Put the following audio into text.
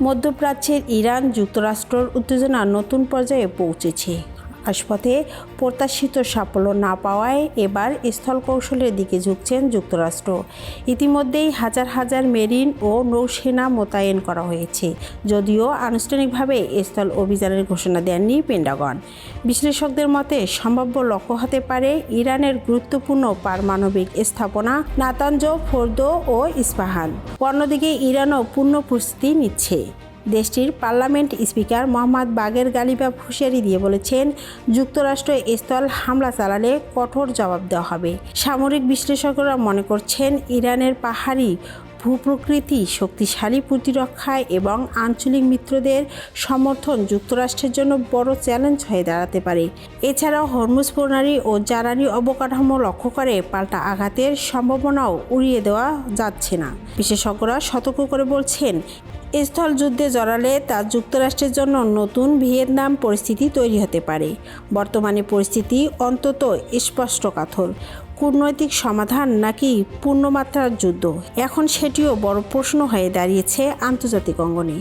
মধ্যপ্রাচ্যের ইরান যুক্তরাষ্ট্রের উত্তেজনা নতুন পর্যায়ে পৌঁছেছে। রাজপথে প্রত্যাশিত সাফল্য না পাওয়ায় এবার স্থল কৌশলের দিকে ঝুঁকছেন যুক্তরাষ্ট্র। ইতিমধ্যেই হাজার হাজার মেরিন ও নৌসেনা মোতায়েন করা হয়েছে, যদিও আনুষ্ঠানিকভাবে স্থল অভিযানের ঘোষণা দেননি পেন্টাগন। বিশ্লেষকদের মতে সম্ভাব্য লক্ষ্য হতে পারে ইরানের গুরুত্বপূর্ণ পারমাণবিক স্থাপনা নাতানজ, ফোর্দো ও ইস্পাহান। অন্যদিকে ইরানও পূর্ণ প্রস্তুতি নিচ্ছে। দেশটির পার্লামেন্ট স্পিকার মোহাম্মদ বাগের গালিবাফ হুঁশিয়ারি দিয়ে বলেছেন, যুক্তরাষ্ট্র স্থল হামলা চালালে কঠোর জবাব দেওয়া হবে। সামরিক বিশ্লেষকরা মনে করছেন, ইরানের পাহাড়ি ভূপ্রকৃতি, শক্তিশালী প্রতিরক্ষায় এবং আঞ্চলিক মিত্রদের সমর্থন যুক্তরাষ্ট্রের জন্য বড় চ্যালেঞ্জ হয়ে দাঁড়াতে পারে। এছাড়াও হরমুজ প্রণালী ও জ্বালানি অবকাঠামো লক্ষ্য করে পাল্টা আঘাতের সম্ভাবনাও উড়িয়ে দেওয়া যাচ্ছে না। বিশেষজ্ঞরা সতর্ক করে বলছেন, স্থল যুদ্ধে জড়ালে তা যুক্তরাষ্ট্রের জন্য নতুন ভিয়েতনাম পরিস্থিতি তৈরি হতে পারে। বর্তমানে পরিস্থিতি অন্তত স্পষ্টকাতর। কূটনৈতিক সমাধান নাকি পূর্ণমাত্রার যুদ্ধ, এখন সেটিও বড় প্রশ্ন হয়ে দাঁড়িয়েছে আন্তর্জাতিক অঙ্গনে।